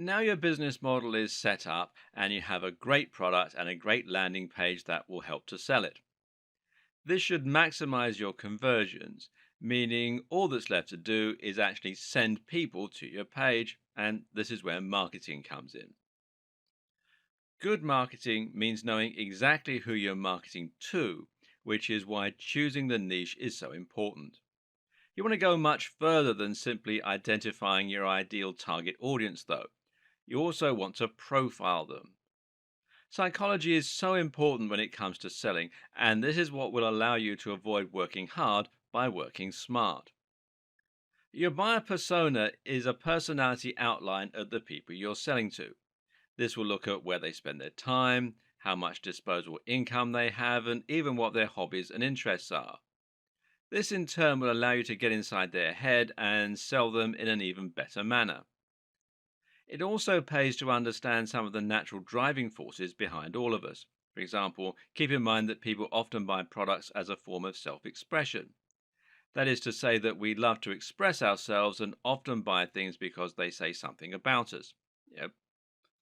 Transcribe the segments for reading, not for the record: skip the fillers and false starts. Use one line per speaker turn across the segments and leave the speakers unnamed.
Now your business model is set up and you have a great product and a great landing page that will help to sell it. This should maximize your conversions, meaning all that's left to do is actually send people to your page, and this is where marketing comes in. Good marketing means knowing exactly who you're marketing to, which is why choosing the niche is so important. You want to go much further than simply identifying your ideal target audience, though. You also want to profile them. Psychology is so important when it comes to selling, and this is what will allow you to avoid working hard by working smart. Your buyer persona is a personality outline of the people you're selling to. This will look at where they spend their time, how much disposable income they have, and even what their hobbies and interests are. This in turn will allow you to get inside their head and sell them in an even better manner. It also pays to understand some of the natural driving forces behind all of us. For example, keep in mind that people often buy products as a form of self expression. That is to say, that we love to express ourselves and often buy things because they say something about us. Yep.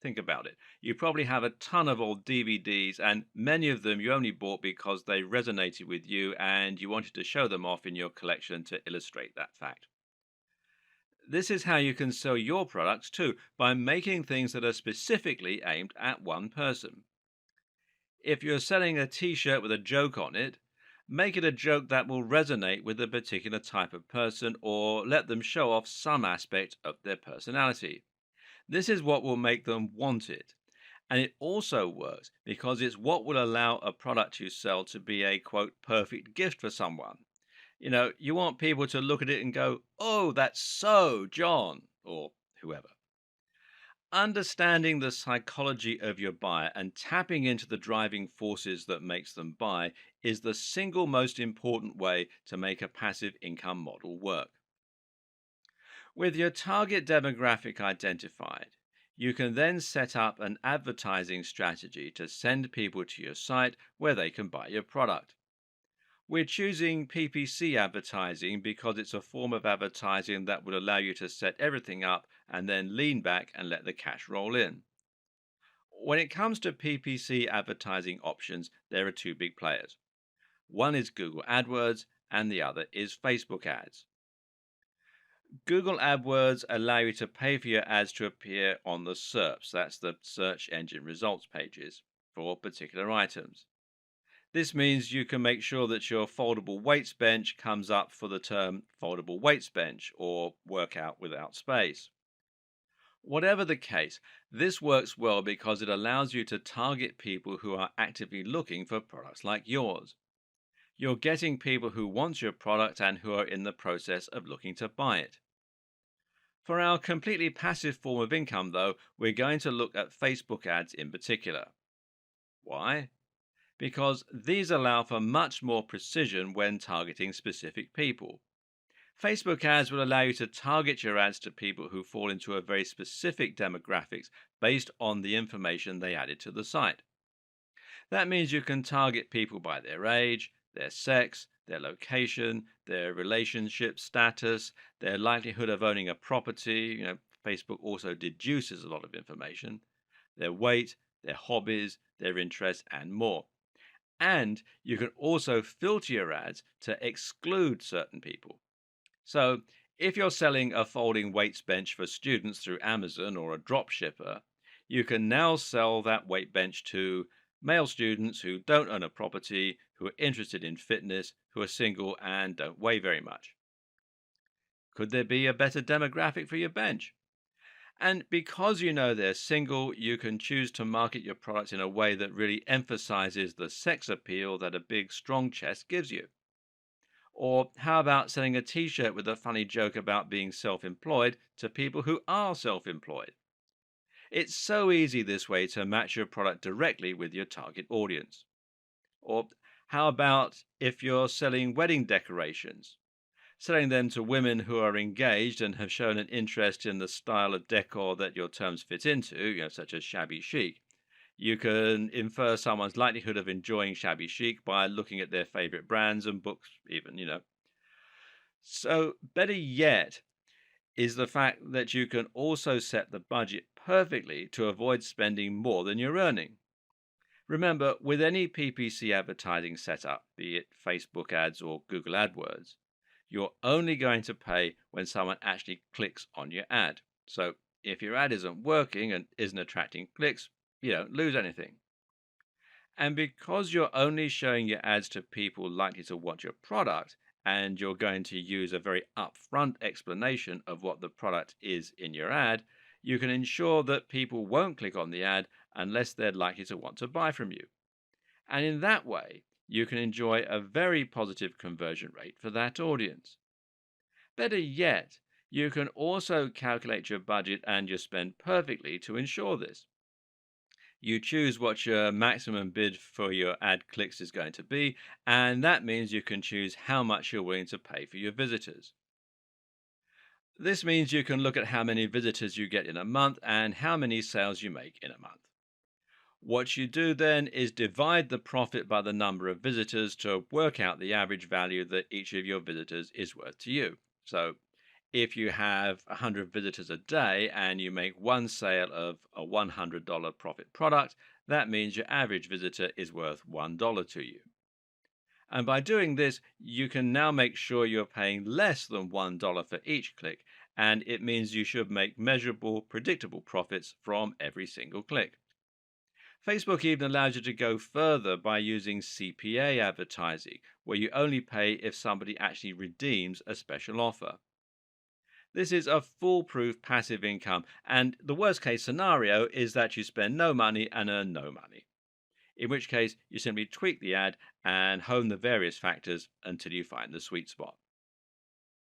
Think about it. You probably have a ton of old DVDs, and many of them you only bought because they resonated with you and you wanted to show them off in your collection to illustrate that fact. This is how you can sell your products too, by making things that are specifically aimed at one person. If you're selling a t shirt with a joke on it, make it a joke that will resonate with a particular type of person or let them show off some aspect of their personality. This is what will make them want it. And it also works because it's what will allow a product you sell to be a quote perfect gift for someone. You want people to look at it and go, "Oh, that's so John," or whoever. Understanding the psychology of your buyer and tapping into the driving forces that makes them buy is the single most important way to make a passive income model work. With your target demographic identified, you can then set up an advertising strategy to send people to your site where they can buy your product. We're choosing PPC advertising because it's a form of advertising that would allow you to set everything up and then lean back and let the cash roll in. When it comes to PPC advertising options, there are two big players. One is Google AdWords and the other is Facebook ads. Google AdWords allow you to pay for your ads to appear on the SERPs, that's the search engine results pages, for particular items. This means you can make sure that your foldable weights bench comes up for the term foldable weights bench or workout without space. Whatever the case, this works well because it allows you to target people who are actively looking for products like yours. You're getting people who want your product and who are in the process of looking to buy it. For our completely passive form of income, though, we're going to look at Facebook ads in particular. Why? Because these allow for much more precision when targeting specific people. Facebook ads will allow you to target your ads to people who fall into a very specific demographics based on the information they added to the site. That means you can target people by their age, their sex, their location, their relationship status, their likelihood of owning a property. Facebook also deduces a lot of information, their weight, their hobbies, their interests, and more. And you can also filter your ads to exclude certain people. So, if you're selling a folding weights bench for students through Amazon or a drop shipper, you can now sell that weight bench to male students who don't own a property, who are interested in fitness, who are single, and don't weigh very much. Could there be a better demographic for your bench? And because you know they're single, you can choose to market your product in a way that really emphasizes the sex appeal that a big, strong chest gives you. Or how about selling a t shirt with a funny joke about being self employed to people who are self employed? It's so easy this way to match your product directly with your target audience. Or how about if you're selling wedding decorations? Selling them to women who are engaged and have shown an interest in the style of decor that your terms fit into, such as shabby chic. You can infer someone's likelihood of enjoying shabby chic by looking at their favorite brands and books, even. So, better yet is the fact that you can also set the budget perfectly to avoid spending more than you're earning. Remember, with any PPC advertising setup, be it Facebook ads or Google AdWords, you're only going to pay when someone actually clicks on your ad. So if your ad isn't working and isn't attracting clicks, you don't lose anything. And because you're only showing your ads to people likely to want your product, and you're going to use a very upfront explanation of what the product is in your ad, you can ensure that people won't click on the ad unless they're likely to want to buy from you. And in that way, you can enjoy a very positive conversion rate for that audience. Better yet, you can also calculate your budget and your spend perfectly to ensure this. You choose what your maximum bid for your ad clicks is going to be, and that means you can choose how much you're willing to pay for your visitors. This means you can look at how many visitors you get in a month and how many sales you make in a month. What you do then is divide the profit by the number of visitors to work out the average value that each of your visitors is worth to you. So if you have 100 visitors a day and you make one sale of a $100 profit product, that means your average visitor is worth $1 to you. And by doing this, you can now make sure you're paying less than $1 for each click, and it means you should make measurable, predictable profits from every single click. Facebook even allows you to go further by using CPA advertising, where you only pay if somebody actually redeems a special offer. This is a foolproof passive income, and the worst case scenario is that you spend no money and earn no money, in which case you simply tweak the ad and hone the various factors until you find the sweet spot.